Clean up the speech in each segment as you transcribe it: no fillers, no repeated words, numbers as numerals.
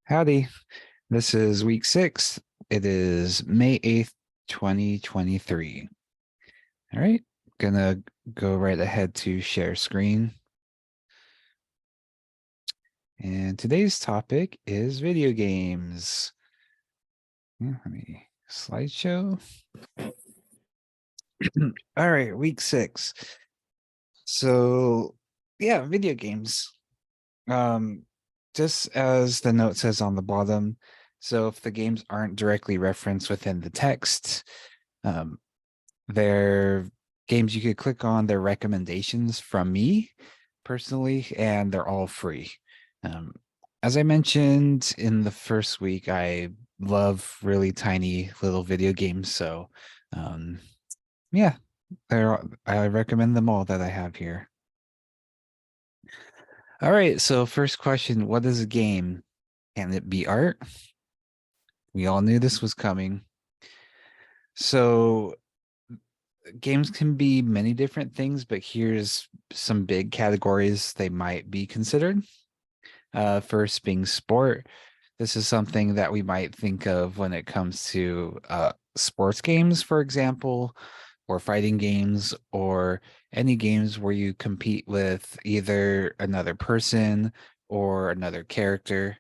Howdy, this is week 6. It is May 8th, 2023. All right, gonna go right ahead to share screen. And today's topic is video games. Let me slideshow. All right, week 6. So, yeah, video games. Um, just as the note says on the bottom, so if the games aren't directly referenced within the text, um, they're games you could click on. Their recommendations from me personally, and they're all free. Um, as I mentioned in the first week, I love really tiny little video games. So, um, yeah, I recommend them all that I have here. All right, so first question, what is a game? Can it be art? We all knew this was coming. So games can be many different things, but here's some big categories they might be considered. First being sport. This is something that we might think of when it comes to sports games, for example, or fighting games, or any games where you compete with either another person or another character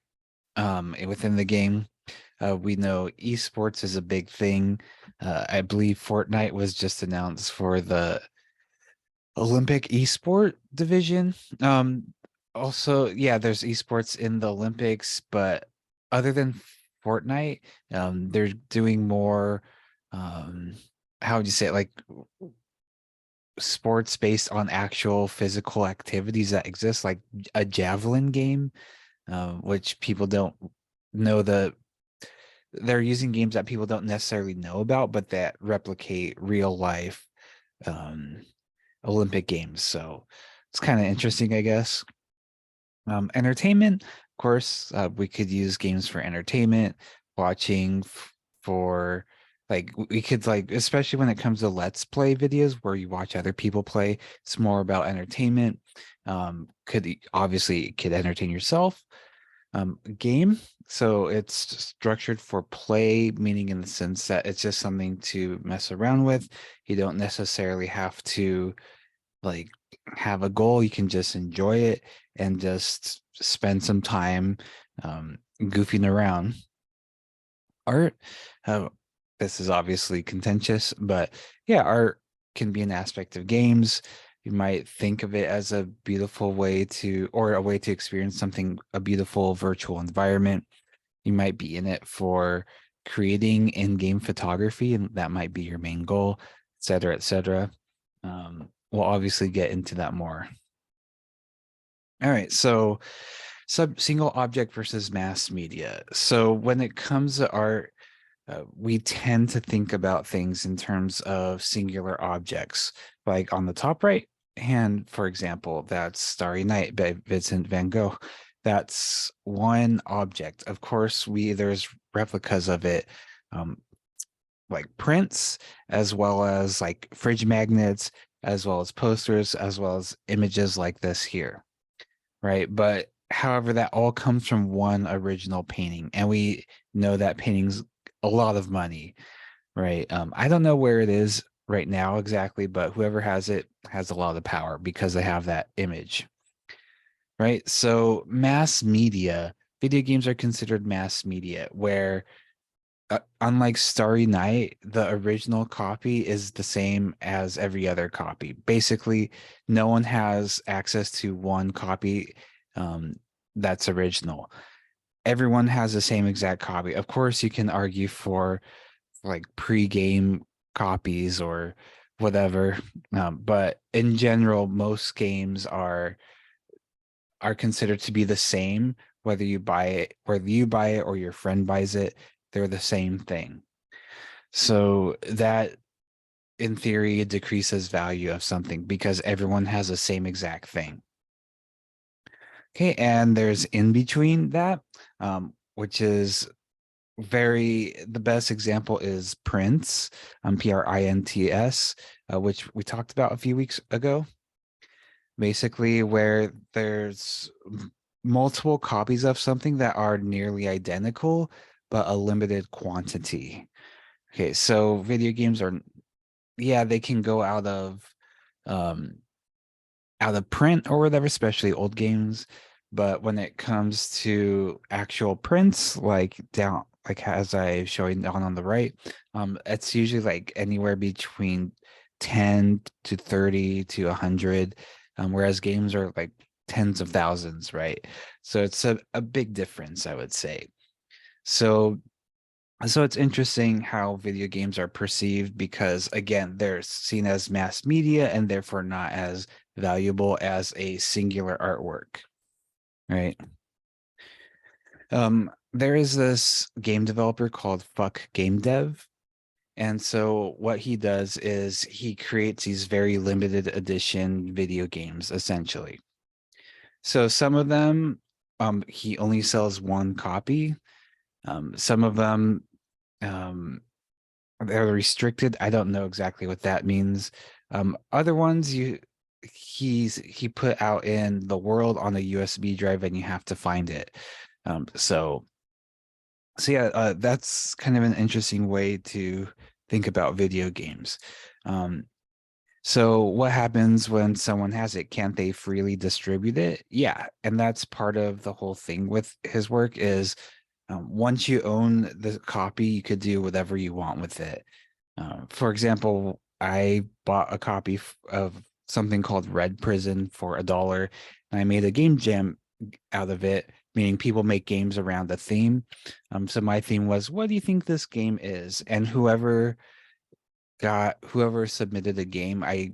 within the game. We know esports is a big thing. I believe Fortnite was just announced for the Olympic esport division. Also, yeah, there's esports in the Olympics, but other than Fortnite, they're doing more, um, how would you say it, like sports based on actual physical activities that exist, like a javelin game, which people don't know they're using games that people don't necessarily know about, but that replicate real life um, Olympic games. So it's kind of interesting, I guess. Entertainment, of course, we could use games for entertainment, watching for like we could like, especially when it comes to let's play videos where you watch other people play. It's more about entertainment. Obviously it could entertain yourself. Game, so it's structured for play, meaning in the sense that it's just something to mess around with. You don't necessarily have to like have a goal. You can just enjoy it and just spend some time goofing around. Art, uh, this is obviously contentious, but yeah, art can be an aspect of games. You might think of it as a beautiful way to, or a way to experience something, a beautiful virtual environment. You might be in it for creating in-game photography, and that might be your main goal, et cetera, et cetera. We'll obviously get into that more. All right, so single object versus mass media. So when it comes to art, we tend to think about things in terms of singular objects. Like on the top right hand, for example, that's Starry Night by Vincent van Gogh. That's one object. Of course, there's replicas of it, um, like prints, as well as like fridge magnets, as well as posters, as well as images like this here, right? But however, that all comes from one original painting, and we know that painting's a lot of money, right? I don't know where it is right now exactly, but whoever has it has a lot of power because they have that image, right? So mass media, video games are considered mass media, where unlike Starry Night, the original copy is the same as every other copy. Basically, no one has access to one copy um, that's original. Everyone has the same exact copy. Of course, you can argue for like pre-game copies or whatever, but in general, most games are considered to be the same, whether you buy it or your friend buys it, they're the same thing. So that in theory decreases value of something because everyone has the same exact thing. Okay, and there's in between that, which is the best example is Prince, Prints, which we talked about a few weeks ago. Basically, where there's multiple copies of something that are nearly identical, but a limited quantity. Okay, so video games are, yeah, they can go um out of print or whatever, especially old games. But when it comes to actual prints, like down, like as I showing down on the right, it's usually like anywhere between 10 to 30 to 100, whereas games are like tens of thousands, right? So it's a big difference, I would say. So so it's interesting how video games are perceived because, again, they're seen as mass media and therefore not as valuable as a singular artwork, right? There is this game developer called Fuck Game Dev. And so what he does is he creates these very limited edition video games, essentially. So some of them, he only sells one copy. Some of them, um, they're restricted. I don't know exactly what that means. Other ones he put out in the world on a USB drive and you have to find it. So yeah, that's kind of an interesting way to think about video games. Um, so what happens when someone has it? Can't they freely distribute it? Yeah, and that's part of the whole thing with his work is once you own the copy, you could do whatever you want with it. For example, I bought a copy of something called Red Prison for $1, and I made a game jam out of it, meaning people make games around a theme. So my theme was, what do you think this game is? And whoever submitted a game, I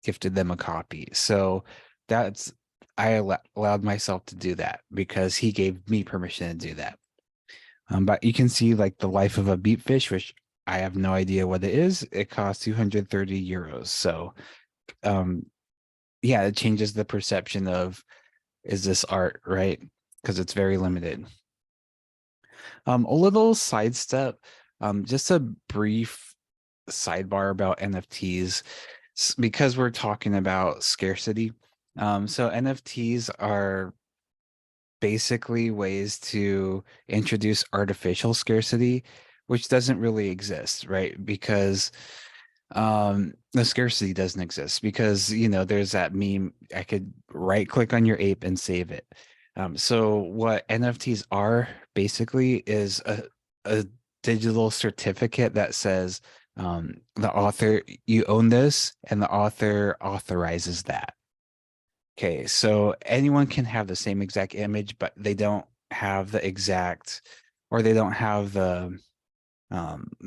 gifted them a copy. So that's allowed myself to do that because he gave me permission to do that. But you can see like the life of a beat fish, which I have no idea what it is. It costs 230 euros. So um, yeah, it changes the perception of is this art, right? Because it's very limited. A little sidestep, just a brief sidebar about NFTs because we're talking about scarcity. So NFTs are basically ways to introduce artificial scarcity, which doesn't really exist, right? Because the scarcity doesn't exist because there's that meme, I could right click on your ape and save it. So what NFTs are basically is a digital certificate that says the author, you own this and the author authorizes that. Okay, so anyone can have the same exact image, but they don't have the exact, or they don't have the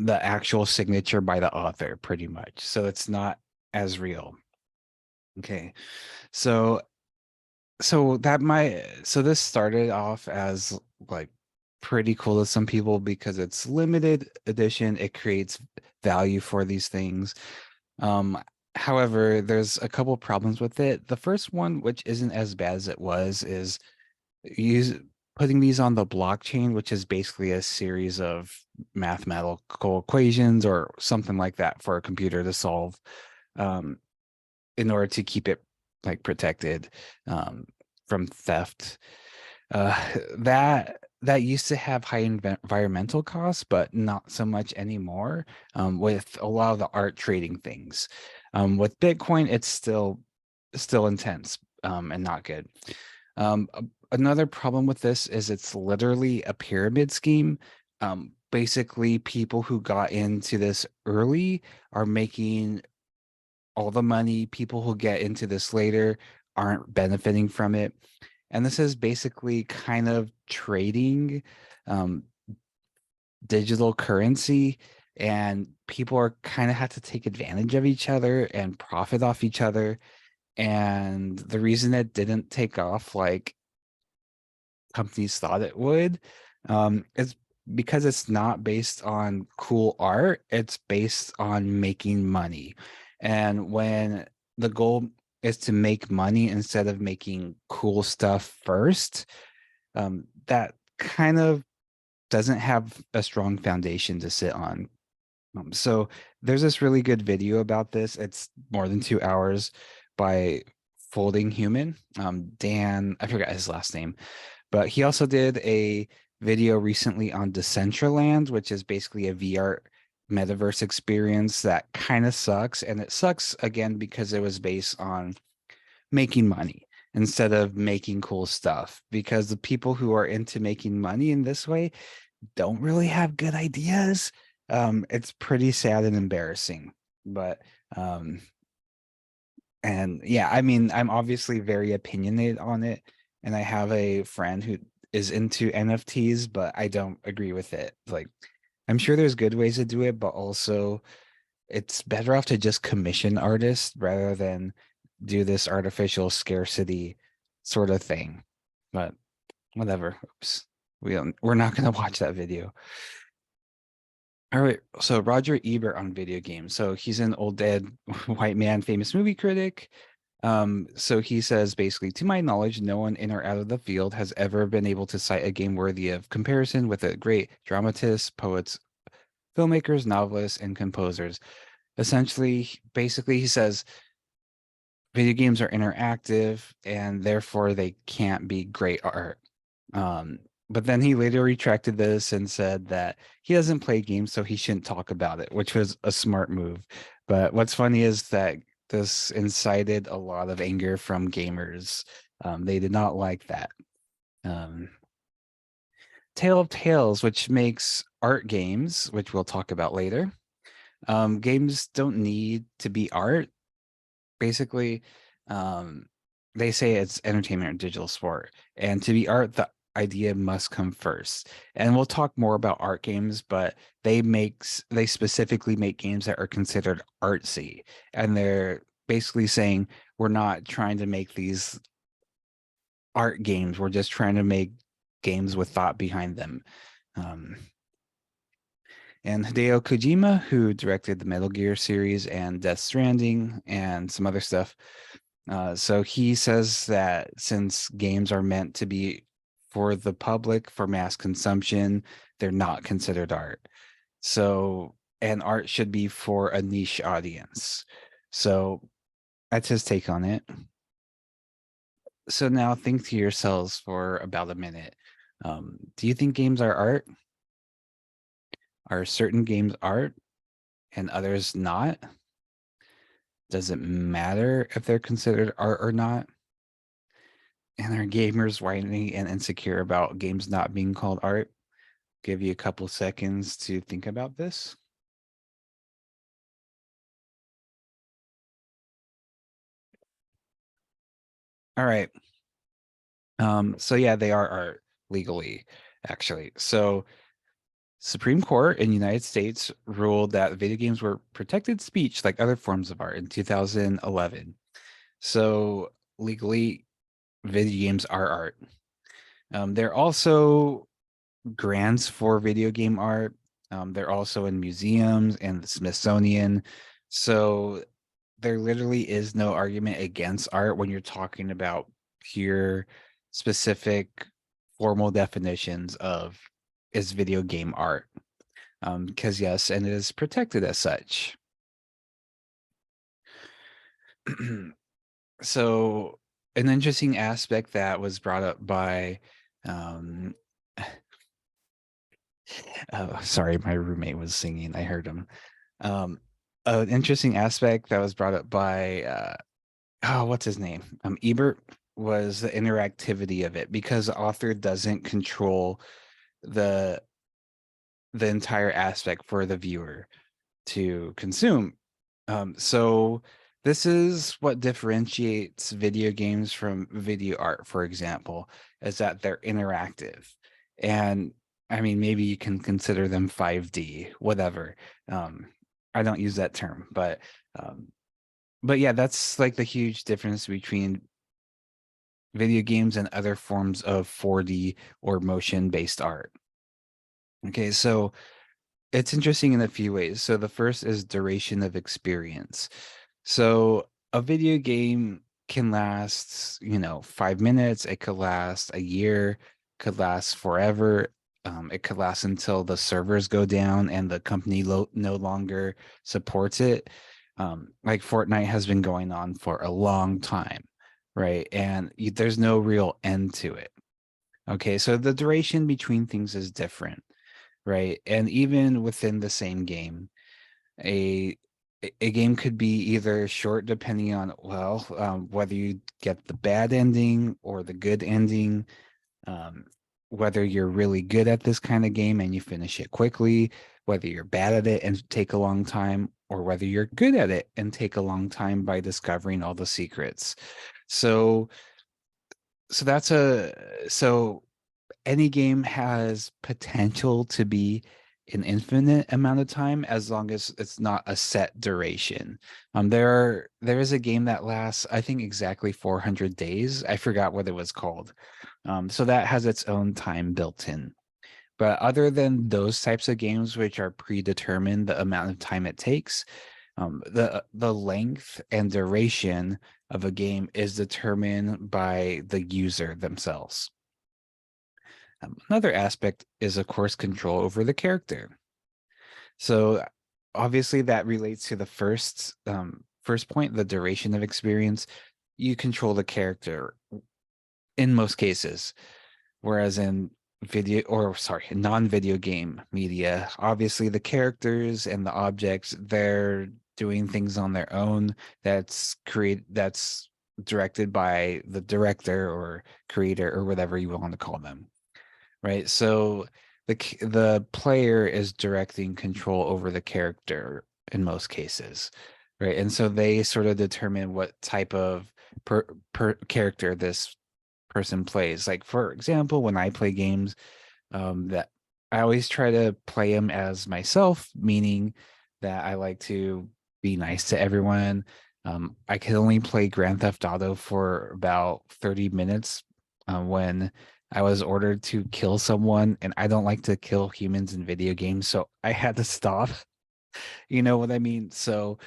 actual signature by the author, pretty much. So it's not as real. Okay, so so this started off as like pretty cool to some people because it's limited edition. It creates value for these things. Um, However, there's a couple problems with it. The first one, which isn't as bad as it was, is use putting these on the blockchain, which is basically a series of mathematical equations or something like that for a computer to solve, um, in order to keep it like protected from theft. Uh, that used to have high environmental costs, but not so much anymore. With a lot of the art trading things, with Bitcoin, it's still intense and not good. Another problem with this is it's literally a pyramid scheme. Basically, people who got into this early are making all the money. People who get into this later aren't benefiting from it. And this is basically kind of trading um, digital currency, and people are kind of have to take advantage of each other and profit off each other. And the reason it didn't take off like companies thought it would is because it's not based on cool art, it's based on making money. And when the goal is to make money instead of making cool stuff first, that kind of doesn't have a strong foundation to sit on. So there's this really good video about this. It's more than 2 hours by Folding Human. Dan, I forgot his last name, but he also did a video recently on Decentraland, which is basically a VR metaverse experience that kind of sucks. And it sucks again because it was based on making money instead of making cool stuff, because the people who are into making money in this way don't really have good ideas. It's pretty sad and embarrassing, but um, and yeah, I mean, I'm obviously very opinionated on it, and I have a friend who is into NFTs, but I don't agree with it. Like, I'm sure there's good ways to do it, but also it's better off to just commission artists rather than do this artificial scarcity sort of thing. But whatever. Oops. We're not gonna watch that video. All right, so Roger Ebert on video games. So he's an old dead white man, famous movie critic. So he says basically, to my knowledge, no one in or out of the field has ever been able to cite a game worthy of comparison with a great dramatists, poets, filmmakers, novelists, and composers. Essentially, basically, he says video games are interactive and therefore they can't be great art. Um, but then he later retracted this and said that he doesn't play games, so he shouldn't talk about it, which was a smart move. But what's funny is that this incited a lot of anger from gamers. They did not like that. Um, Tale of Tales, which makes art games, which we'll talk about later. Games don't need to be art. Basically, um, they say it's entertainment or digital sport, and to be art, the idea must come first. And we'll talk more about art games, but they specifically make games that are considered artsy, and they're basically saying we're not trying to make these art games, we're just trying to make games with thought behind them. Um, and Hideo Kojima, who directed the Metal Gear series and Death Stranding and some other stuff. So he says that since games are meant to be for the public, for mass consumption, they're not considered art. So, and art should be for a niche audience. So that's his take on it. So now think to yourselves for about a minute. Do you think games are art? Are certain games art and others not? Does it matter if they're considered art or not? And are gamers whining and insecure about games not being called art? Give you a couple seconds to think about this. All right. So yeah, they are art legally, actually. So Supreme Court in the United States ruled that video games were protected speech like other forms of art in 2011. So legally, video games are art. They're also grants for video game art. They're also in museums and the Smithsonian. So there literally is no argument against art when you're talking about pure, specific, formal definitions of is video game art. Because yes, and it is protected as such. So an interesting aspect that was brought up by um sorry, my roommate was singing. I heard him. Um, an interesting aspect that was brought up by oh, what's his name? Ebert, was the interactivity of it, because the author doesn't control the entire aspect for the viewer to consume. So this is what differentiates video games from video art, for example, is that they're interactive. And I mean, maybe you can consider them 5D, whatever. I don't use that term, um, but yeah, that's like the huge difference between video games and other forms of 4D or motion-based art. Okay, so it's interesting in a few ways. So the first is duration of experience. So a video game can last, 5 minutes. It could last a year, could last forever. It could last until the servers go down and the company no longer supports it. Like Fortnite has been going on for a long time. right? And there's no real end to it. Okay, so the duration between things is different, right? And even within the same game, a a game could be either short depending on, well, whether you get the bad ending or the good ending, um, whether you're really good at this kind of game and you finish it quickly, whether you're bad at it and take a long time, or whether you're good at it and take a long time by discovering all the secrets. So so that's a so any game has potential to be an infinite amount of time as long as it's not a set duration. There is a game that lasts, I think, exactly 400 days. I forgot what it was called. So that has its own time built in. But other than those types of games, which are predetermined the amount of time it takes, the length and duration of a game is determined by the user themselves. Another aspect is, of course, control over the character. So obviously that relates to the first point, the duration of experience. You control the character in most cases, whereas in non-video game media, obviously the characters and the objects, they're doing things on their own. That's directed by the director or creator or whatever you want to call them, right? So the player is directing control over the character in most cases, right? And so they sort of determine what type of per character this person plays. Like, for example, when I play games, that I always try to play them as myself, meaning that I like to be nice to everyone. I can only play Grand Theft Auto for about 30 minutes when I was ordered to kill someone, and I don't like to kill humans in video games, so I had to stop. You know what I mean? So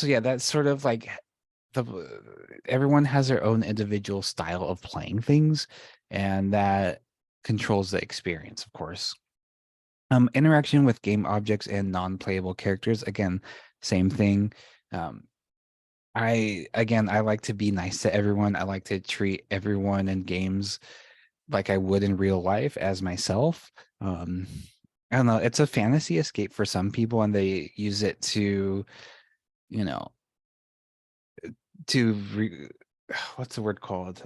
yeah, that's sort of like the everyone has their own individual style of playing things, and that controls the experience, of course. Interaction with game objects and non-playable characters, again, same thing. Um, I like to be nice to everyone. I like to treat everyone in games like I would in real life as myself. Um, I don't know, it's a fantasy escape for some people, and they use it to, you know, to what's the word called?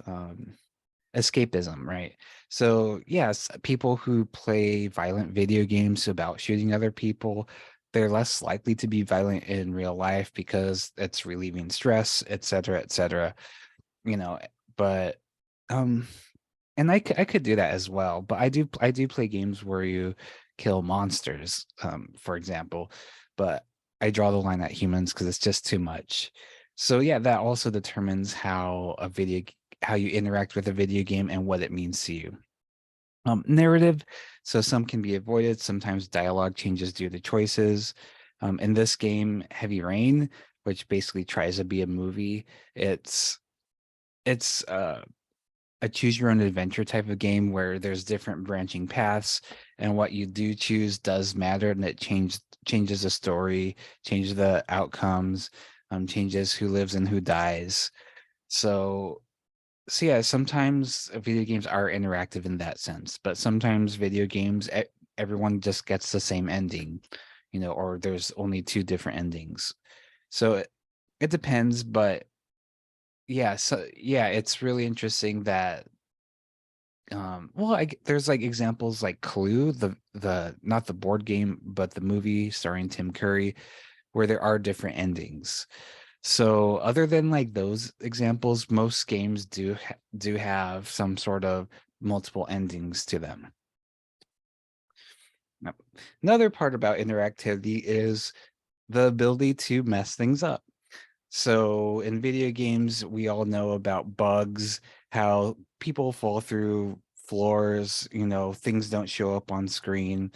Escapism, right? So, yes, people who play violent video games about shooting other people, they're less likely to be violent in real life because it's relieving stress, et cetera, et cetera. You know, but um and I could do that as well, but I do play games where you kill monsters, for example, but I draw the line at humans because it's just too much. So yeah, that also determines how you interact with a video game and what it means to you. Narrative, so some can be avoided. Sometimes dialogue changes due to choices. In this game, Heavy Rain, which basically tries to be a movie, it's a choose your own adventure type of game where there's different branching paths, and what you do choose does matter, and it changes the story, changes the outcomes, changes who lives and who dies. So so yeah, sometimes video games are interactive in that sense, but sometimes video games everyone just gets the same ending, or there's only two different endings. So it depends, but yeah, so yeah, it's really interesting that well, there's like examples like Clue, the not the board game, but the movie starring Tim Curry, where there are different endings. So other than like those examples, most games do have some sort of multiple endings to them. Now, another part about interactivity is the ability to mess things up. So in video games, we all know about bugs, how people fall through floors, things don't show up on screen,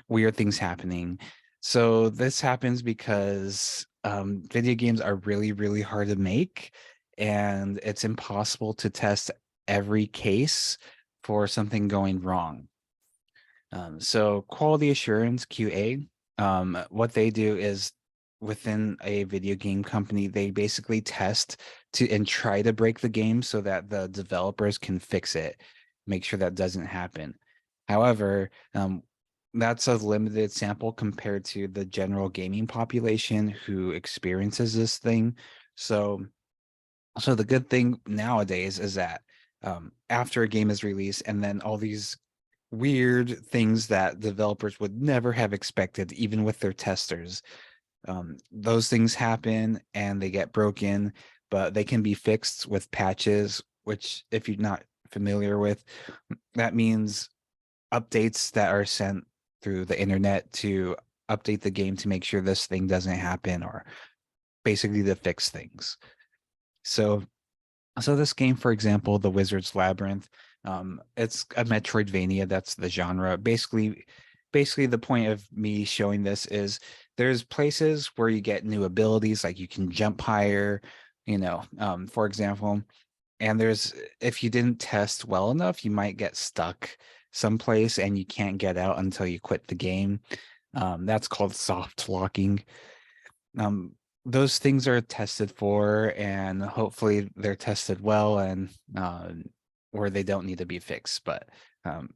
weird things happening. So this happens because video games are really, really hard to make, and it's impossible to test every case for something going wrong. So quality assurance, QA, what they do is within a video game company, they basically test to and try to break the game so that the developers can fix it, make sure that doesn't happen. However, that's a limited sample compared to the general gaming population who experiences this thing. So, so the good thing nowadays is that after a game is released, and then all these weird things that developers would never have expected, even with their testers, those things happen and they get broken, but they can be fixed with patches, which, if you're not familiar with, that means updates that are sent through the internet to update the game to make sure this thing doesn't happen, or basically to fix things. So so this game, for example, The Wizard's Labyrinth, it's a Metroidvania. That's the genre. Basically, the point of me showing this is there's places where you get new abilities, like you can jump higher, for example. And there's if you didn't test well enough, you might get stuck someplace and you can't get out until you quit the game. That's called soft locking. um, those things are tested for, and hopefully they're tested well, and where they don't need to be fixed. But um,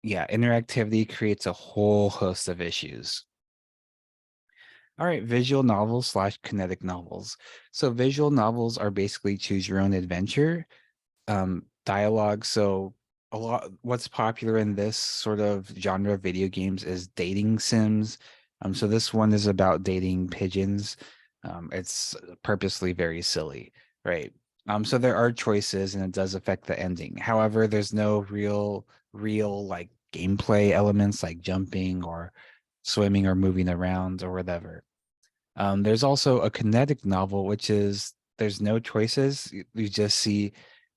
yeah, interactivity creates a whole host of issues. All right, visual novels slash kinetic novels. So visual novels are basically choose your own adventure dialogue. So a lot what's popular in this sort of genre of video games is dating sims. So this one is about dating pigeons. It's purposely very silly, right? So there are choices and it does affect the ending. However, there's no real like gameplay elements like jumping or swimming or moving around or whatever. There's also a kinetic novel, which is there's no choices. You just see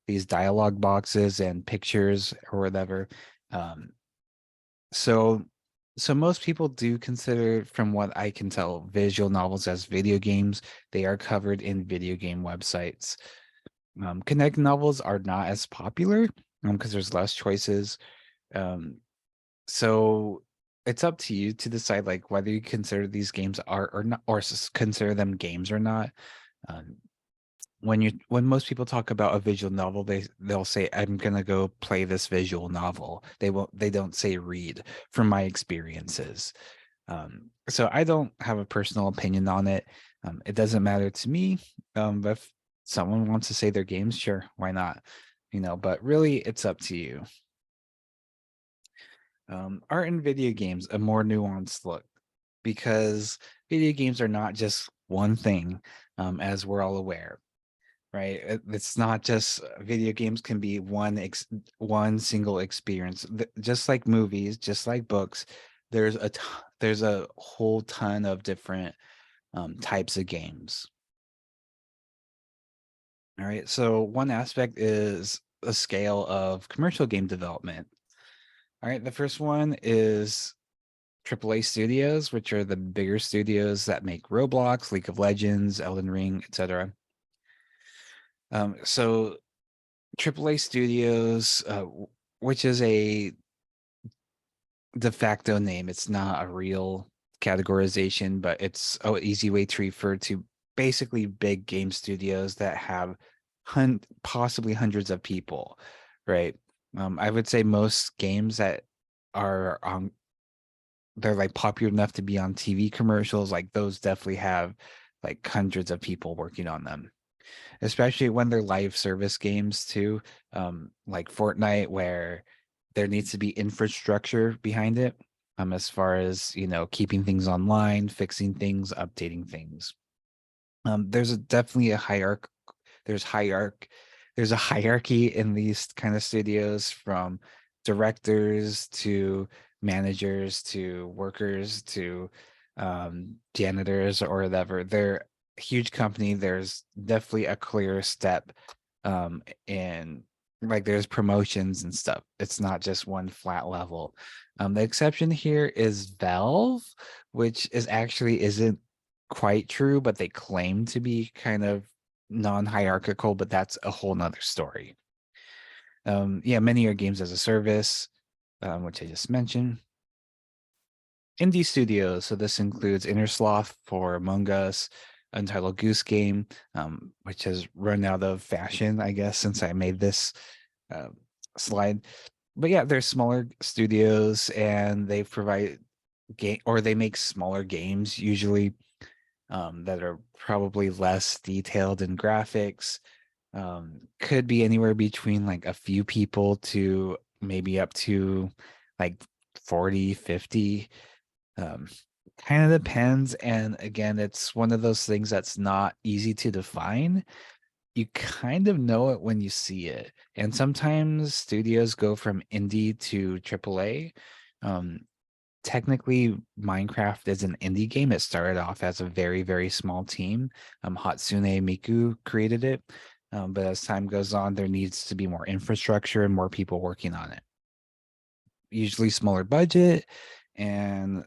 these dialogue boxes and pictures or whatever. Um, so, so most people do consider, from what I can tell, visual novels as video games. They are covered in video game websites. Kinetic novels are not as popular because there's less choices. Um, so it's up to you to decide like whether you consider these games art or not, or consider them games or not. Um, when most people talk about a visual novel, they'll say, "I'm gonna go play this visual novel." They don't say read, from my experiences. So I don't have a personal opinion on it. It doesn't matter to me. But if someone wants to say they're games, sure, why not? But really, it's up to you. Art in video games, a more nuanced look, because video games are not just one thing, as we're all aware, right? It's not just video games can be one single experience. Just like movies, just like books, there's a whole ton of different types of games. All right, so one aspect is a scale of commercial game development. All right, the first one is AAA studios, which are the bigger studios that make Roblox, League of Legends, Elden Ring, etc. So AAA studios, which is a de facto name, it's not a real categorization, but it's an easy way to refer to basically big game studios that have possibly hundreds of people, right? I would say most games that are on they're like popular enough to be on TV commercials, like those definitely have like hundreds of people working on them, especially when they're live service games too, like Fortnite, where there needs to be infrastructure behind it, as far as keeping things online, fixing things, updating things. There's definitely a hierarchy. There's hierarchy. There's a hierarchy in these kind of studios, from directors to managers to workers to janitors or whatever. They're a huge company. There's definitely a clear step, in like there's promotions and stuff. It's not just one flat level. The exception here is Valve, which is actually isn't quite true, but they claim to be kind of non-hierarchical, but that's a whole nother story. Yeah, many are games as a service, which I just mentioned. indie studios. So this includes Innersloth for Among Us, Untitled Goose Game, which has run out of fashion, I guess, since I made this uh, slide. But yeah, they're smaller studios and they provide game or they make smaller games usually that are probably less detailed in graphics. Could be anywhere between like a few people to maybe up to like 40, 50. Um, Kind of depends. And again, it's one of those things that's not easy to define. You kind of know it when you see it. And sometimes studios go from indie to AAA. Um, Technically, Minecraft is an indie game. It started off as a very, very small team. Hatsune Miku created it. But as time goes on, there needs to be more infrastructure and more people working on it. Usually smaller budget, and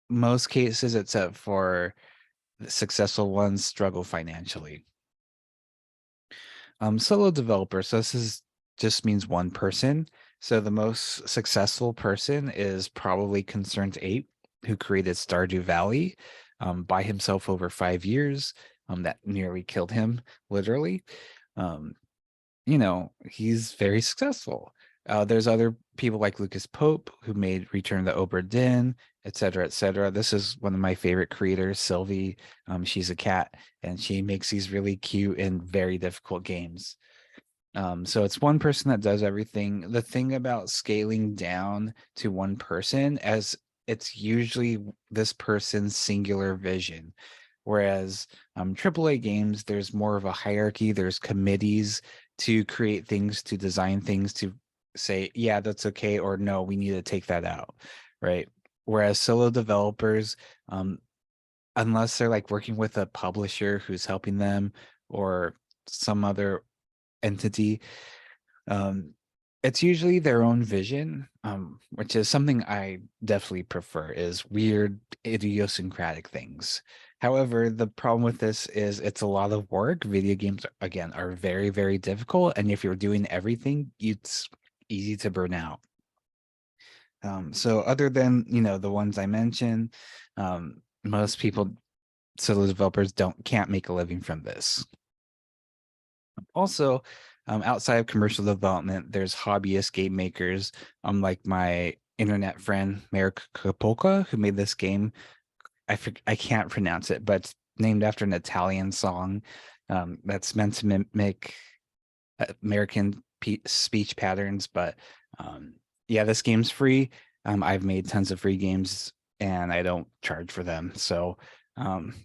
most cases, except for the successful ones, struggle financially. Solo developer. So this is just means one person. So the most successful person is probably Concerned Ape, who created Stardew Valley by himself over 5 years. That nearly killed him, literally. Um, he's very successful. There's other people like Lucas Pope who made Return to Obra Dinn, et cetera, et cetera. This is one of my favorite creators, Sylvie. She's a cat, and she makes these really cute and very difficult games. So it's one person that does everything. The thing about scaling down to one person, as it's usually this person's singular vision. Whereas AAA games, there's more of a hierarchy. There's committees to create things, to design things, to say, yeah, that's okay, or no, we need to take that out, right? Whereas solo developers, um, unless they're like working with a publisher who's helping them or some other entity, um, it's usually their own vision, which is something I definitely prefer, is weird, idiosyncratic things. However, the problem with this is it's a lot of work. Video games, again, are very, very difficult. And if you're doing everything, it's easy to burn out. So other than, the ones I mentioned, most people, solo developers can't make a living from this. Also, outside of commercial development, there's hobbyist game makers, like my internet friend Merrick Kapolka, who made this game. I can't pronounce it, but it's named after an Italian song that's meant to mimic American speech patterns. But yeah, this game's free. I've made tons of free games, and I don't charge for them. So um,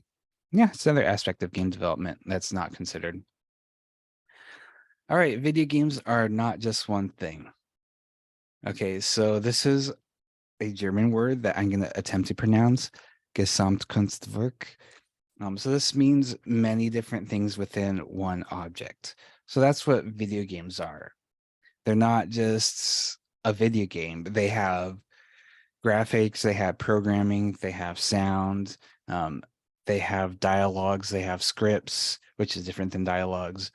yeah, it's another aspect of game development that's not considered. All right, video games are not just one thing. Okay, so this is a German word that I'm going to attempt to pronounce, Gesamtkunstwerk. So this means many different things within one object. So that's what video games are. They're not just a video game. They have graphics, they have programming, they have sound, they have dialogues, they have scripts, which is different than dialogues,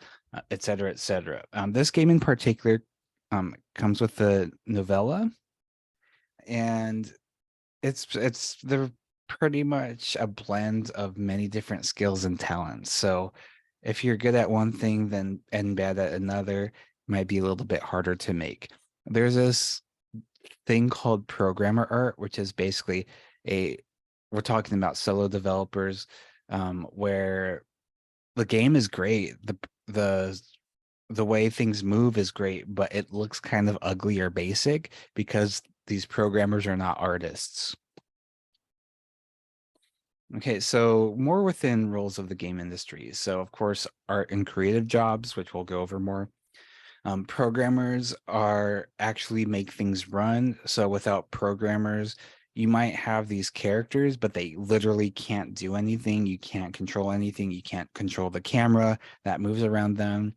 et cetera, et cetera. This game in particular comes with the novella, and they're pretty much a blend of many different skills and talents. So if you're good at one thing, then and bad at another, might be a little bit harder to make. There's this thing called programmer art, which is basically a we're talking about solo developers, where the game is great. The way things move is great, but it looks kind of ugly or basic because these programmers are not artists. Okay, so more within roles of the game industry. So of course, art and creative jobs, which we'll go over more. Programmers are actually make things run. So without programmers, you might have these characters, but they literally can't do anything. You can't control anything. You can't control the camera that moves around them.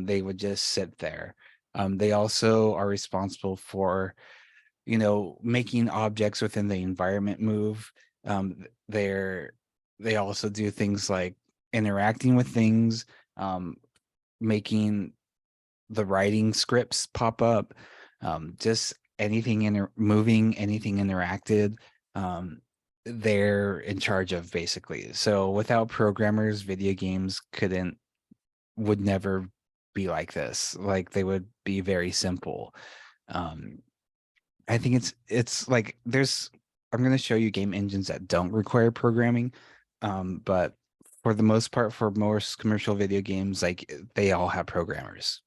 They would just sit there. They also are responsible for, making objects within the environment move. They also do things like interacting with things, making the writing scripts pop up, just anything moving, anything interacted, they're in charge of basically. So without programmers, video games would never be like this. Like they would be very simple. Um, I think it's like I'm going to show you game engines that don't require programming, but for the most part, for most commercial video games, like they all have programmers.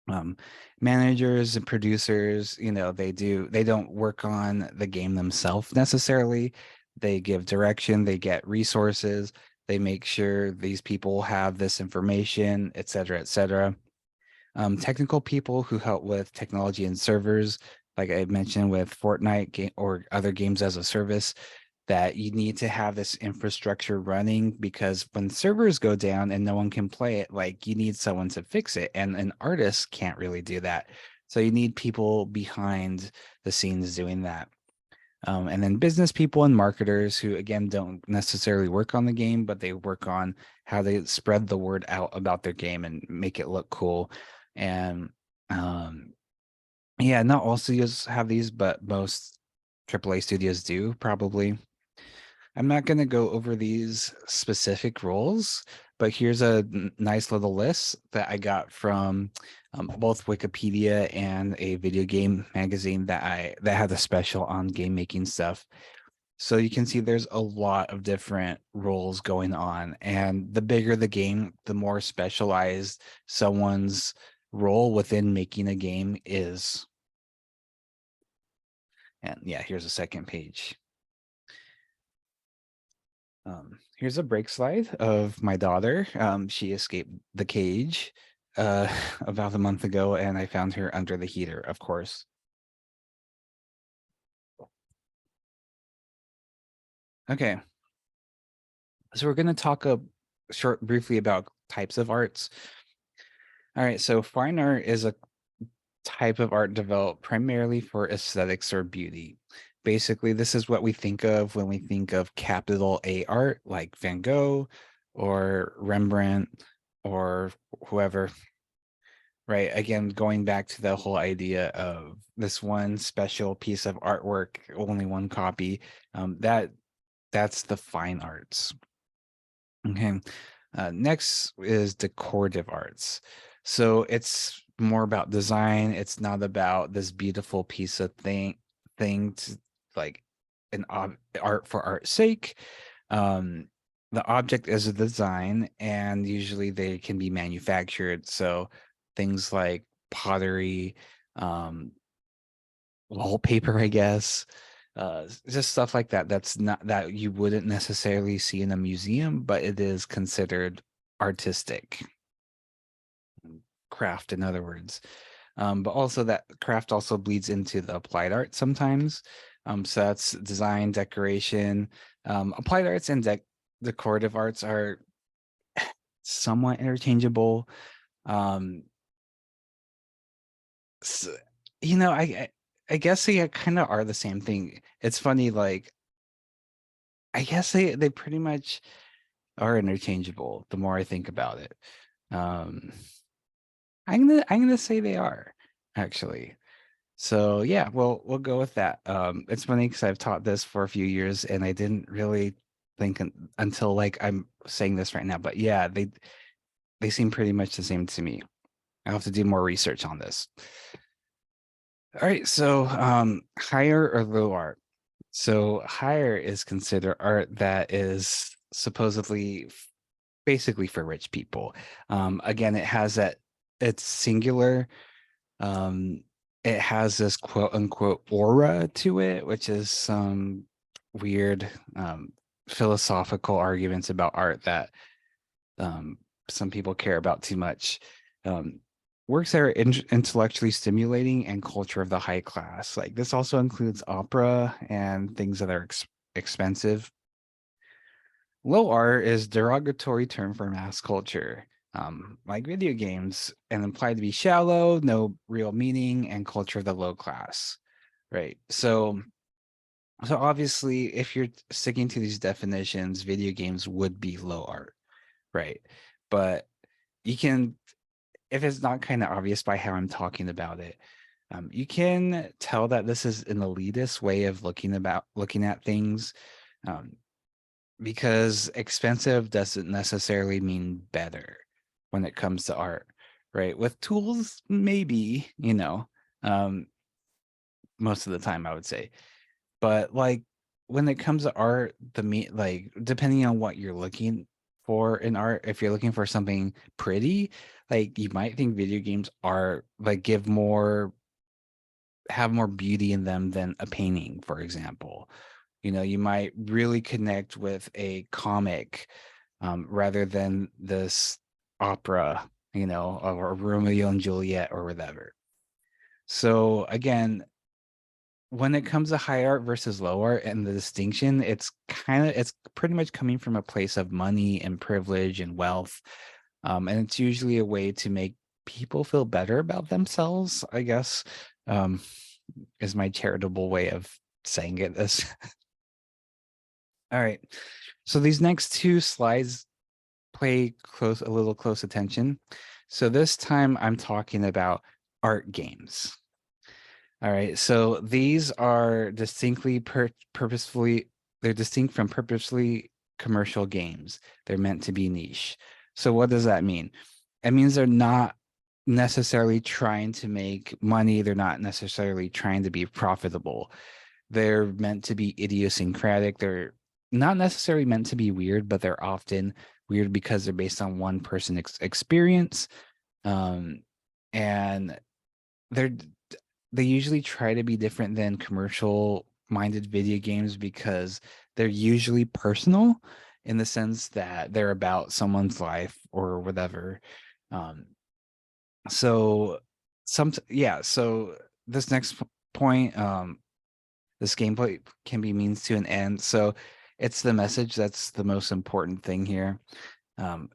Um, Managers and producers, they don't work on the game themselves necessarily. They give direction, they get resources, they make sure these people have this information, et cetera, et cetera. Technical people who help with technology and servers, like I mentioned with Fortnite or other games as a service, that you need to have this infrastructure running because when servers go down and no one can play it, like you need someone to fix it. And an artist can't really do that. So you need people behind the scenes doing that. And then business people and marketers who, again, don't necessarily work on the game, but they work on how they spread the word out about their game and make it look cool. And yeah, not all studios have these, but most AAA studios do probably. I'm not going to go over these specific roles, but here's a nice little list that I got from both Wikipedia and a video game magazine that had a special on game making stuff. So you can see there's a lot of different roles going on, and the bigger the game, the more specialized someone's role within making a game is. And yeah, here's a second page. Here's a break slide of my daughter. She escaped the cage about a month ago, and I found her under the heater, of course. Okay, so we're going to talk briefly about types of arts. All right, so fine art is a type of art developed primarily for aesthetics or beauty. Basically, this is what we think of when we think of capital A art, like Van Gogh or Rembrandt or whoever, right? Again, going back to the whole idea of this one special piece of artwork, only one copy, that's the fine arts. Okay. Next is decorative arts. So it's more about design. It's not about this beautiful piece of thing to like art for art's sake. Um, the object is a design, and usually they can be manufactured. So things like pottery, um, wallpaper, I guess, just stuff like that. That's not that you wouldn't necessarily see in a museum, but it is considered artistic craft, in other words. But also that craft also bleeds into the applied art sometimes. So that's design, decoration. Applied arts and decorative arts are somewhat interchangeable. Um, s I guess they kind of are the same thing. It's funny, like I guess they pretty much are interchangeable the more I think about it. Um, I'm gonna say they are actually. So yeah, we'll go with that. It's funny because I've taught this for a few years and I didn't really think until like I'm saying this right now. But yeah, they seem pretty much the same to me. I'll have to do more research on this. All right, so higher or low art. So higher is considered art that is supposedly basically for rich people. Again, it's singular. Um, it has this quote unquote aura to it, which is some weird philosophical arguments about art that um, some people care about too much. Um, Works that are intellectually stimulating and culture of the high class. Like this also includes opera and things that are expensive. Low art is derogatory term for mass culture, like video games, and implied to be shallow, no real meaning, and culture of the low class. Right. So obviously, if you're sticking to these definitions, video games would be low art, right? But you can, if it's not kind of obvious by how I'm talking about it, You can tell that this is an elitist way of looking at things, um, because expensive doesn't necessarily mean better when it comes to art, right? With tools, maybe, um, most of the time, I would say. But like when it comes to art, like depending on what you're looking for in art, if you're looking for something pretty, like you might think video games are like have more beauty in them than a painting, for example. You might really connect with a comic, rather than this opera, or Romeo and Juliet or whatever. So again, when it comes to high art versus low art and the distinction, it's pretty much coming from a place of money and privilege and wealth. And it's usually a way to make people feel better about themselves, I guess, um, is my charitable way of saying it. This. All right. So these next two slides a little close attention. So this time I'm talking about art games. All right. So these are they're distinct from purposefully commercial games. They're meant to be niche. So what does that mean? It means they're not necessarily trying to make money. They're not necessarily trying to be profitable. They're meant to be idiosyncratic. They're not necessarily meant to be weird, but they're often weird because they're based on one person experience. Um, and they're they usually try to be different than commercial minded video games because they're usually personal in the sense that they're about someone's life or whatever. Um, so so this next point, this gameplay can be means to an end. So it's the message that's the most important thing here.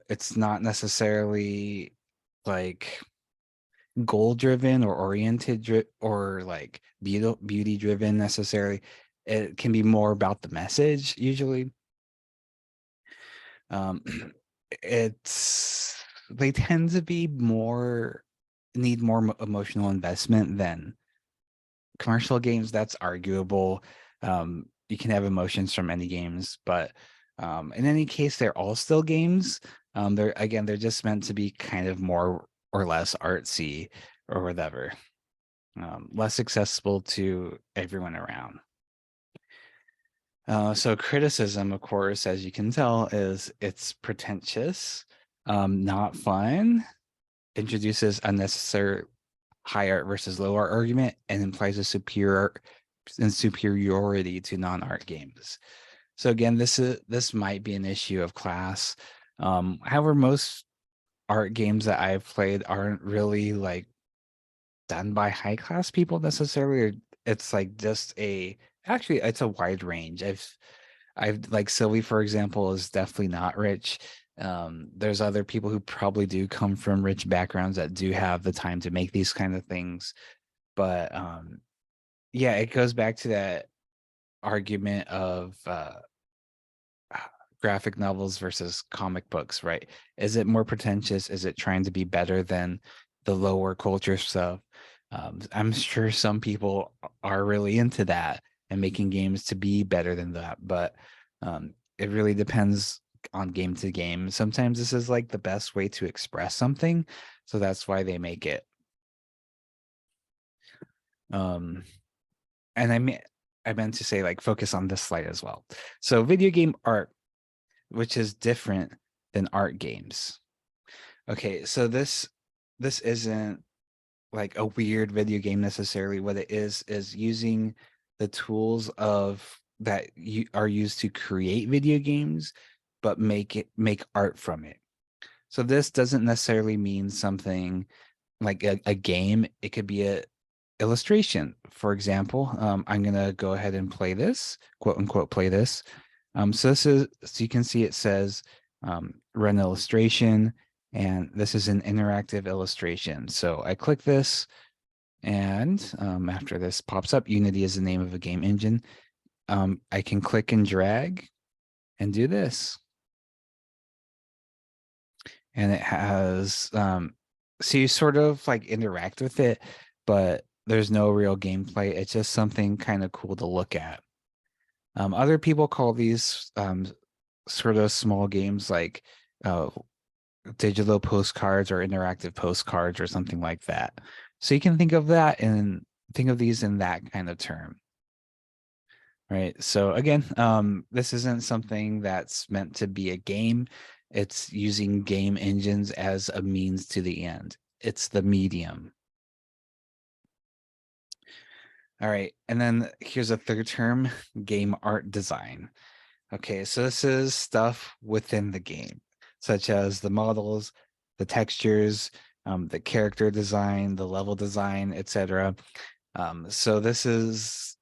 It's not necessarily like goal driven or or like beauty driven necessarily. It can be more about the message usually. um it's they tend to be more need more emotional investment than commercial games. That's arguable. You can have emotions from any games, but in any case they're all still games. They're just meant to be kind of more or less artsy or whatever, less accessible to everyone around. So criticism, of course, as you can tell, is it's pretentious, not fun, introduces unnecessary high art versus low art argument, and implies a superiority to non-art games. So again, this might be an issue of class. However, most art games that I've played aren't really like done by high class people necessarily. It's like just actually it's a wide range. I've like Sylvie, for example, is definitely not rich. There's other people who probably do come from rich backgrounds that do have the time to make these kind of things. But yeah, it goes back to that argument of graphic novels versus comic books, right? Is it more pretentious? Is it trying to be better than the lower culture stuff? I'm sure some people are really into that and making games to be better than that, but it really depends on game to game. Sometimes this is like the best way to express something, so that's why they make it. Um, and I meant to say like focus on this slide as well. So video game art, which is different than art games. Okay, so this isn't like a weird video game necessarily. What it is using the tools of that you are used to create video games, but make art from it. So this doesn't necessarily mean something like a game. It could be a illustration. For example, I'm gonna go ahead and play this, quote unquote, play this. So you can see it says run illustration, and this is an interactive illustration. So I click this, and after this pops up, Unity is the name of a game engine. I can click and drag and do this. And it has, so you sort of like interact with it, but There's no real gameplay. It's just something kind of cool to look at. Other people call these sort of small games like uh, digital postcards or interactive postcards or something like that. So you can think of that and think of these in that kind of term. Right. So again, this isn't something that's meant to be a game. It's using game engines as a means to the end. It's the medium. All right. And then here's a third term, game art design. Okay, so this is stuff within the game, such as the models, the textures, the character design, the level design, etc. So this is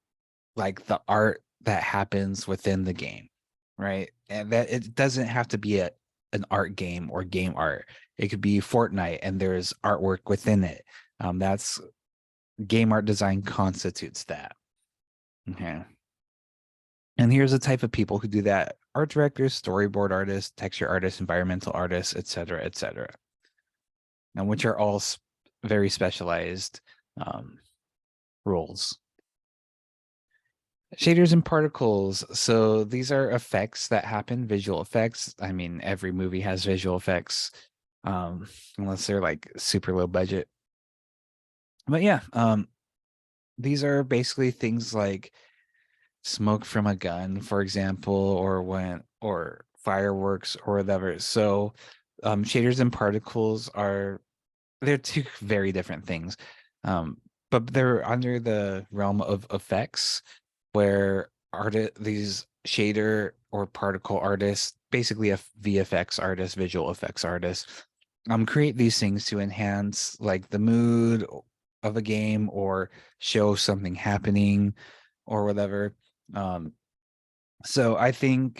like the art that happens within the game, right? And that it doesn't have to be an art game or game art. It could be Fortnite and there's artwork within it. That's game art design constitutes that. Okay. And here's the type of people who do that: art directors, storyboard artists, texture artists, environmental artists, etc., etc. And which are all very specialized um, roles. Shaders and particles. So these are effects that happen, visual effects. I mean, every movie has visual effects, unless they're like super low budget. But yeah, these are basically things like smoke from a gun, for example, or fireworks or whatever. So shaders and particles they're two very different things. But they're under the realm of effects where these shader or particle artists, basically a VFX artist, visual effects artist, create these things to enhance like the mood of a game or show something happening or whatever. Um, so I don't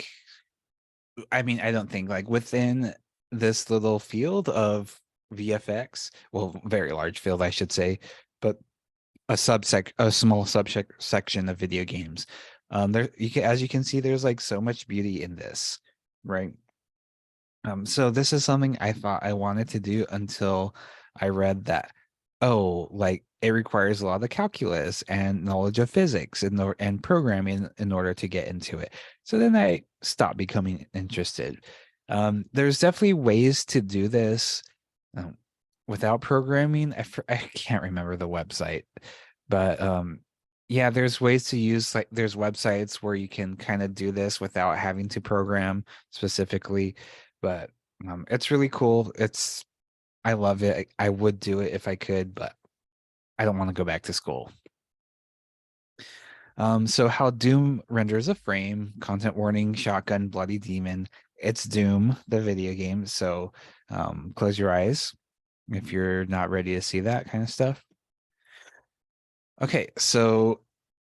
think like within this little field of VFX, well, very large field, I should say, but a small section of video games. As you can see, there's like so much beauty in this, right? So this is something I thought I wanted to do until I read that, oh, like it requires a lot of calculus and knowledge of physics and programming in order to get into it. So then I stopped becoming interested. There's definitely ways to do this um, without programming. I can't remember the website, but yeah, there's ways to use like there's websites where you can kind of do this without having to program specifically, but it's really cool. I love it. I would do it if I could, but I don't want to go back to school. So how Doom renders a frame, content warning, shotgun, bloody demon. It's Doom, the video game. So close your eyes if you're not ready to see that kind of stuff. Okay, so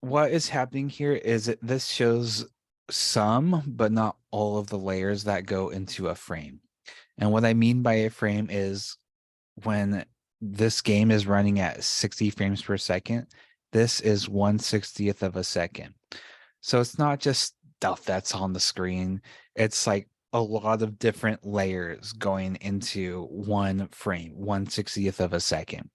what is happening here is this shows some, but not all of the layers that go into a frame. And what I mean by a frame is when this game is running at 60 frames per second, this is 1/60th of a second. So it's not just stuff that's on the screen. It's like a lot of different layers going into one frame, 1/60th of a second.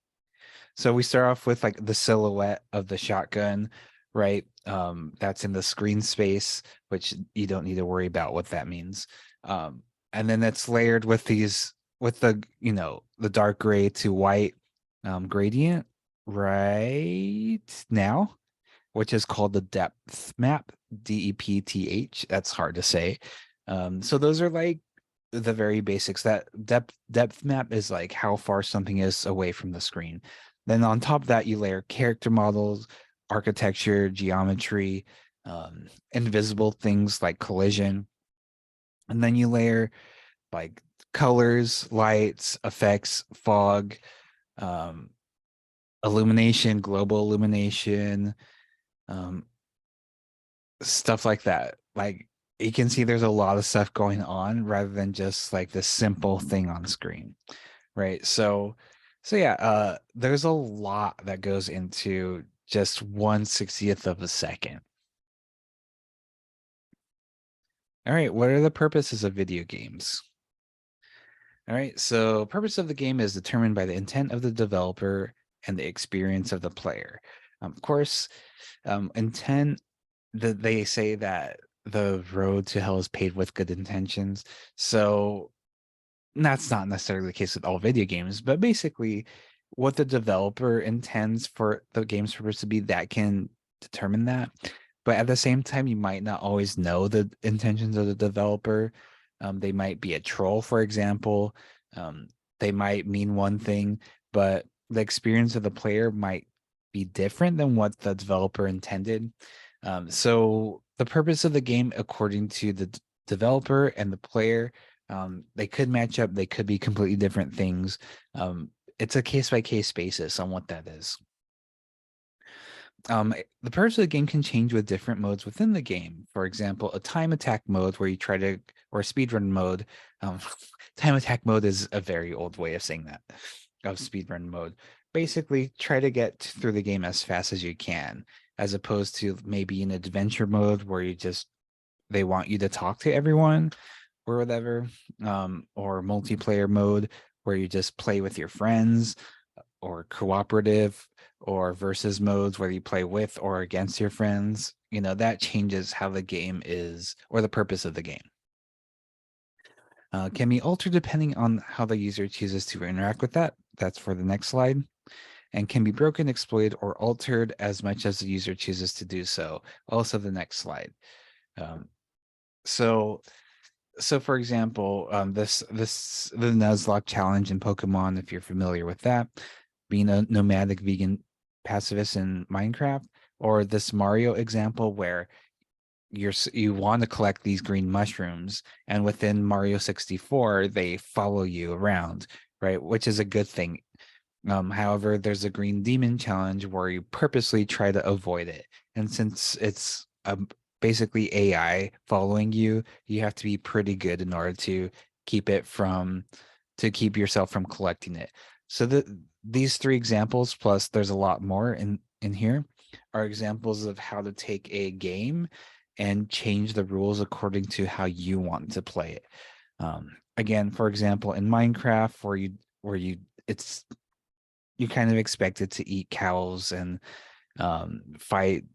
So we start off with like the silhouette of the shotgun, right? That's in the screen space, which you don't need to worry about what that means. And then it's layered with the dark gray to white gradient right now, which is called the depth map, DEPTH. That's hard to say. So those are like the very basics. That depth map is like how far something is away from the screen. Then on top of that, you layer character models, architecture, geometry, invisible things like collision, and then you layer like colors, lights, effects, fog, um, illumination, global illumination, um, stuff like that. Like you can see there's a lot of stuff going on rather than just like this simple thing on screen, right? So yeah, there's a lot that goes into just 1/60th of a second. All right, what are the purposes of video games? All right, so purpose of the game is determined by the intent of the developer and the experience of the player. Of course, intent, they say that the road to hell is paved with good intentions. So that's not necessarily the case with all video games, but basically what the developer intends for the game's purpose to be, that can determine that. But at the same time, you might not always know the intentions of the developer. They might be a troll, for example. Um, they might mean one thing, but the experience of the player might be different than what the developer intended. So the purpose of the game, according to the developer and the player, they could match up, they could be completely different things. It's a case by case basis on what that is. The purpose of the game can change with different modes within the game. For example, a time attack mode where you try to, or a speedrun mode. Um, time attack mode is a very old way of saying that, of speedrun mode. Basically, try to get through the game as fast as you can, as opposed to maybe an adventure mode where you just, they want you to talk to everyone or whatever, or multiplayer mode where you just play with your friends, or cooperative or versus modes where you play with or against your friends. That changes how the game is, or the purpose of the game. Can be altered depending on how the user chooses to interact with that. That's for the next slide. And can be broken, exploited, or altered as much as the user chooses to do so. Also the next slide. Um, so for example, the Nuzlocke challenge in Pokemon, if you're familiar with that, being a nomadic vegan pacifist in Minecraft, or this Mario example where you want to collect these green mushrooms, and within Mario 64 they follow you around, right? Which is a good thing. However, there's a green demon challenge where you purposely try to avoid it. And since it's basically AI following you, you have to be pretty good in order to keep yourself from collecting it. So these three examples, plus there's a lot more in here, are examples of how to take a game and change the rules according to how you want to play it. Again, for example, in Minecraft, where you it's you kind of expected to eat cows and fight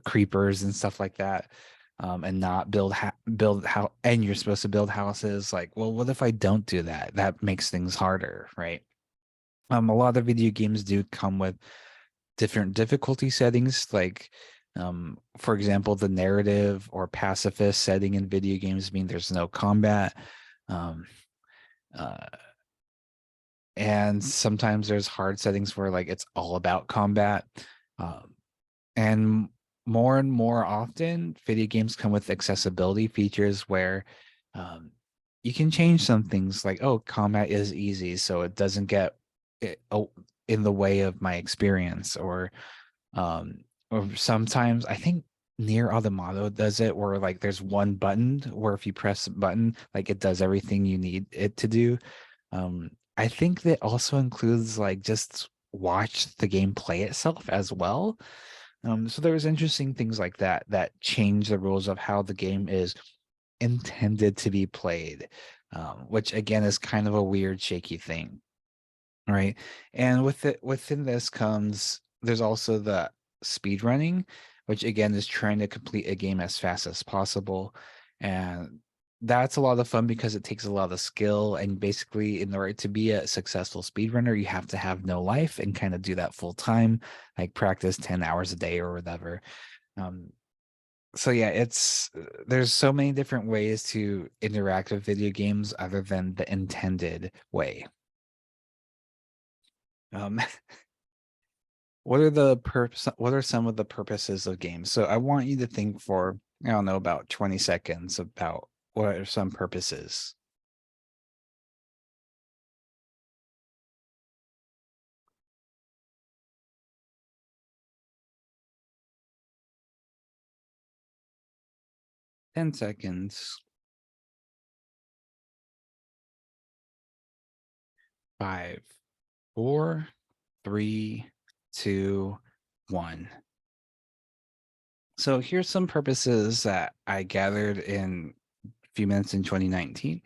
creepers and stuff like that, and not build how, and you're supposed to build houses. Like, well, what if I don't do that? That makes things harder, right? A lot of video games do come with different difficulty settings, like for example, the narrative or pacifist setting in video games mean there's no combat. um, uh, and sometimes there's hard settings where like it's all about combat. um, and more often video games come with accessibility features where um, you can change some things, like, oh, combat is easy so it doesn't get in the way of my experience, or sometimes I think Near Automata does it, where like there's one button where if you press a button, like it does everything you need it to do. I think that also includes like just watch the game play itself as well. So there was interesting things like that that change the rules of how the game is intended to be played, which again is kind of a weird, shaky thing, right? And within this comes, there's also the speed running, which again is trying to complete a game as fast as possible. And that's a lot of fun because it takes a lot of skill. And basically, in order to be a successful speedrunner, you have to have no life and kind of do that full time, like practice 10 hours a day or whatever. Um, so yeah, there's so many different ways to interact with video games other than the intended way. Um, what are some of the purposes of games? So I want you to think for, I don't know, about 20 seconds about what are some purposes. Ten seconds. 5, 4, 3, 2, 1. So here's some purposes that I gathered in a few minutes in 2019.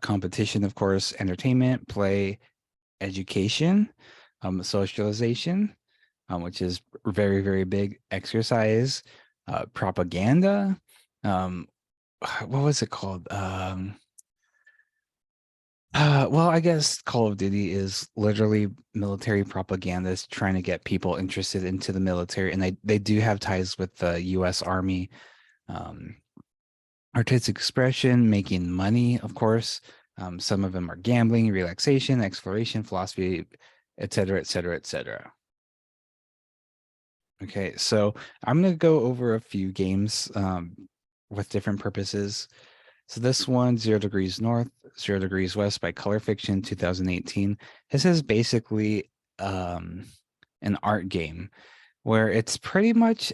Competition, of course, entertainment, play, education, socialization, which is very, very big, exercise, propaganda. Um, what was it called? Well, I guess Call of Duty is literally military propagandists trying to get people interested into the military, and they do have ties with the U.S. Army. Um, Artistic expression, making money, of course. Some of them are gambling, relaxation, exploration, philosophy, etc., etc., etc. Okay, so I'm gonna go over a few games with different purposes. So this one, Zero Degrees North, Zero Degrees West by Color Fiction 2018. This is basically um, an art game where it's pretty much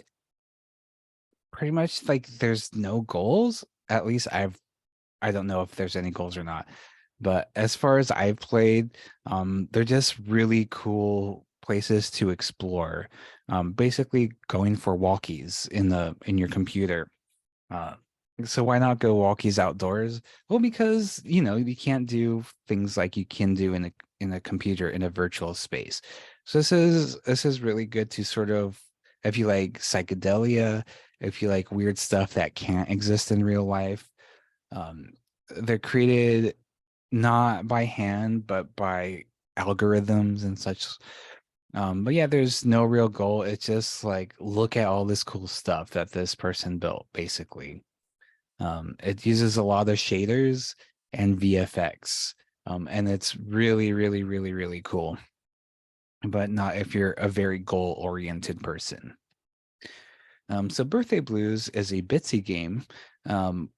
like there's no goals. At least I don't know if there's any goals or not. But as far as I've played, they're just really cool places to explore. Basically going for walkies in your computer. Uh, so why not go walkies outdoors? Well, because you can't do things like you can do in a computer in a virtual space. So this is really good to sort of, if you like psychedelia, if you like weird stuff that can't exist in real life. Um, they're created not by hand, but by algorithms and such. But yeah, there's no real goal. It's just like, look at all this cool stuff that this person built, basically. It uses a lot of shaders and VFX. And it's really, really, really, really cool. But not if you're a very goal-oriented person. So Birthday Blues is a Bitsy game, um,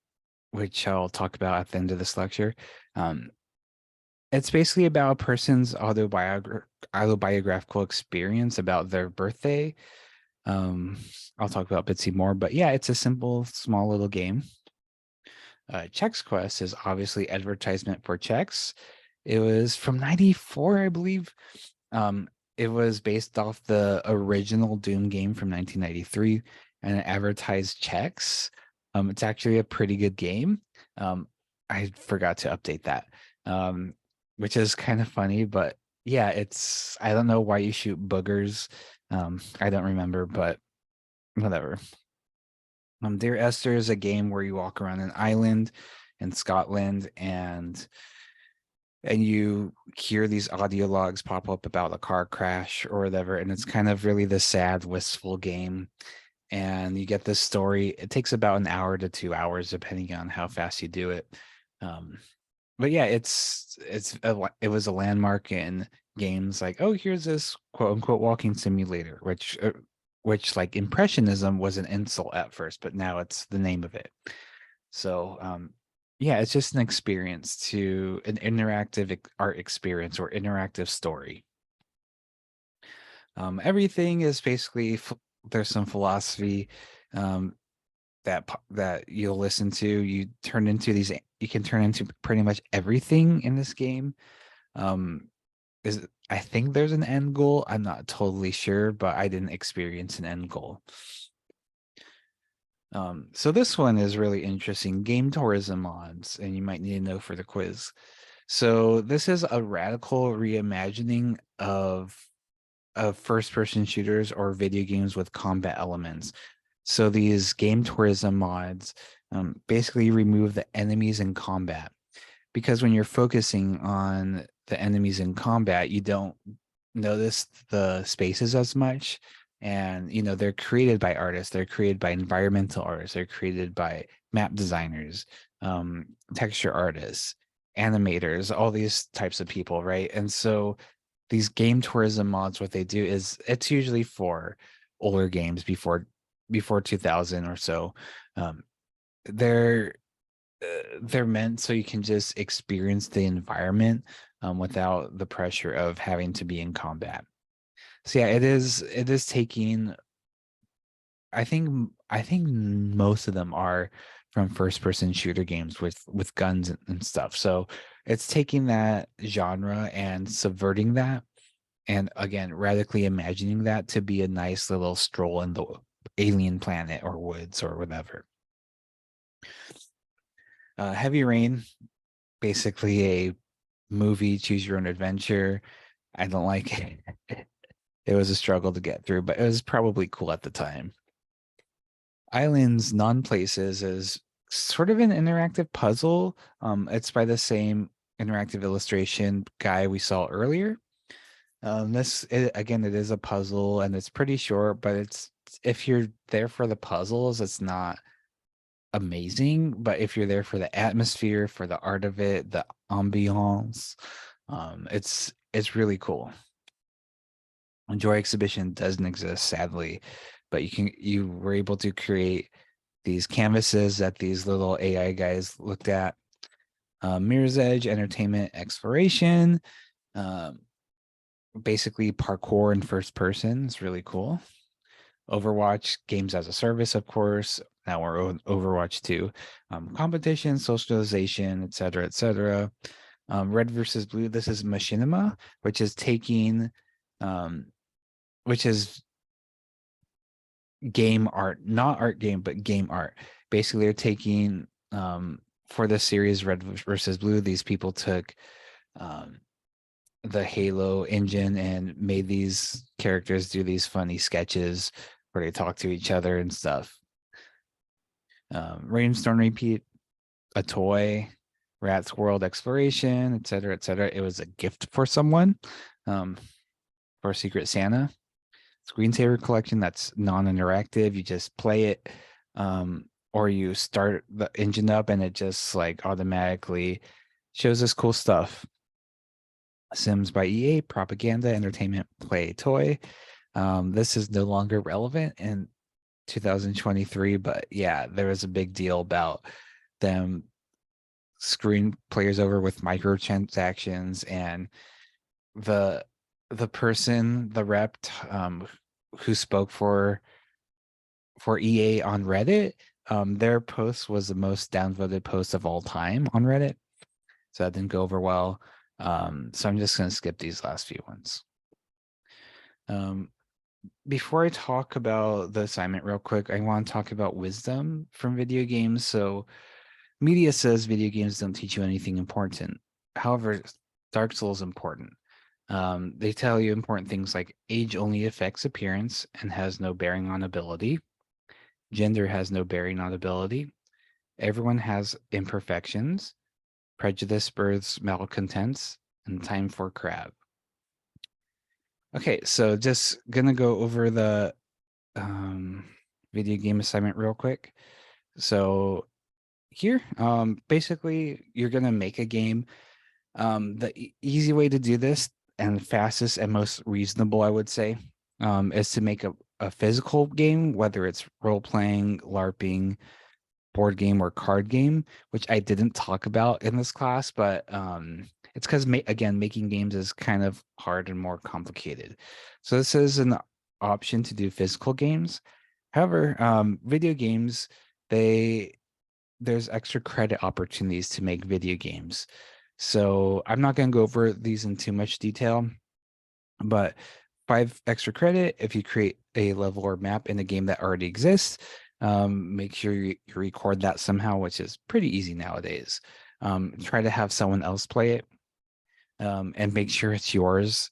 which I'll talk about at the end of this lecture. Um, it's basically about a person's autobiographical experience about their birthday. Um, I'll talk about Bitsy more, but yeah, it's a simple, small little game. Chex Quest is obviously advertisement for Chex. It was from 94, I believe. Um, it was based off the original Doom game from 1993, and it advertised Chex. It's actually a pretty good game. I forgot to update that, which is kind of funny, but yeah, I don't know why you shoot boogers. I don't remember, but whatever. Dear Esther is a game where you walk around an island in Scotland, and you hear these audio logs pop up about a car crash or whatever, and it's kind of really the sad, wistful game. And you get this story. It takes about an hour to 2 hours, depending on how fast you do it. Um, but yeah, it was a landmark in games like, oh, here's this quote unquote walking simulator, which like impressionism was an insult at first, but now it's the name of it. So yeah, it's just an interactive art experience or interactive story. Everything is basically there's some philosophy um, that you'll listen to. You can turn into pretty much everything in this game. Um, I think there's an end goal. I'm not totally sure, but I didn't experience an end goal. So this one is really interesting. Game tourism mods, and you might need to know for the quiz. So this is a radical reimagining of first-person shooters or video games with combat elements. So these game tourism mods basically remove the enemies in combat, because when you're focusing on the enemies in combat, you don't notice the spaces as much. And they're created by artists, they're created by environmental artists, they're created by map designers, um, texture artists, animators, all these types of people, right? And so these game tourism mods, what they do is it's usually for older games before 2000 or so. Um, they're they're meant so you can just experience the environment without the pressure of having to be in combat. So yeah, it is taking, I think most of them are from first person shooter games with guns and stuff. So it's taking that genre and subverting that, and again radically imagining that to be a nice little stroll in the alien planet or woods or whatever. Heavy Rain, basically a movie choose your own adventure. I don't like it. It was a struggle to get through, but it was probably cool at the time. Islands Non-Places is sort of an interactive puzzle. It's by the same interactive illustration guy we saw earlier. Again, it is a puzzle and it's pretty short, but it's if you're there for the puzzles, it's not amazing. But if you're there for the atmosphere, for the art of it, the ambiance, it's really cool. Joy Exhibition doesn't exist, sadly, but you were able to create these canvases that these little AI guys looked at. Mirror's Edge, entertainment, exploration, um, basically parkour in first person is really cool. Overwatch, games as a service, of course. Now we're on Overwatch 2. Competition, socialization, etc., etc. Red versus Blue. This is machinima, which is taking, which is game art, not art game, but game art. Basically, they're taking for the series Red versus Blue. These people took um, the Halo engine and made these characters do these funny sketches where they talk to each other and stuff. Rainstorm Repeat, a toy, Rat's World Exploration, etc., etc. It was a gift for someone, for Secret Santa. Screensaver Collection, that's non-interactive. You just play it, or you start the engine up and it just like automatically shows us cool stuff. Sims by EA, propaganda, entertainment, play, toy. This is no longer relevant in 2023, but yeah, there was a big deal about them screwing players over with microtransactions, and the person, the rep, who spoke for EA on Reddit, their post was the most downvoted post of all time on Reddit, so that didn't go over well. So I'm just going to skip these last few ones. Before I talk about the assignment real quick, I want to talk about wisdom from video games. So media says video games don't teach you anything important. However, Dark Souls is important. They tell you important things like age only affects appearance and has no bearing on ability. Gender has no bearing on ability. Everyone has imperfections. Prejudice births malcontents, and time for crab. Okay, so just gonna go over the video game assignment real quick. So here, basically, you're gonna make a game. The easy way to do this, and fastest and most reasonable, I would say, is to make a physical game, whether it's role playing, LARPing, board game, or card game, which I didn't talk about in this class, but it's because again, making games is kind of hard and more complicated. So this is an option to do physical games. However, video games, there's extra credit opportunities to make video games. So I'm not going to go over these in too much detail, but 5 extra credit if you create a level or map in a game that already exists. Make sure you record that somehow, which is pretty easy nowadays. Try to have someone else play it, and make sure it's yours,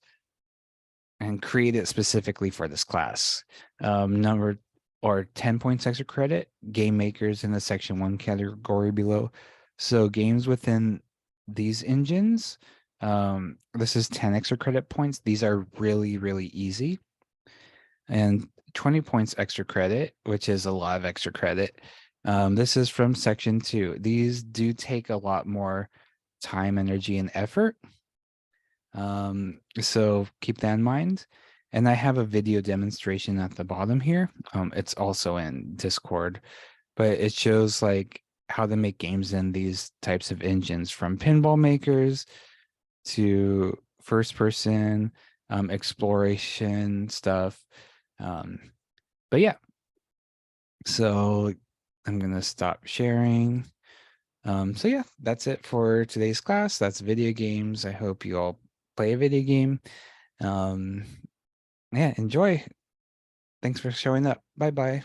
and create it specifically for this class. Number or 10 points extra credit, game makers in the section 1 category below. So games within these engines, this is 10 extra credit points. These are really, really easy. And 20 points extra credit, which is a lot of extra credit. This is from section 2. These do take a lot more time, energy, and effort. So keep that in mind. And I have a video demonstration at the bottom here. It's also in Discord, but it shows like how to make games in these types of engines, from pinball makers to first person, exploration stuff. But yeah, so I'm gonna stop sharing. So yeah, that's it for today's class. That's video games. I hope you all play a video game. Yeah, enjoy. Thanks for showing up. Bye bye.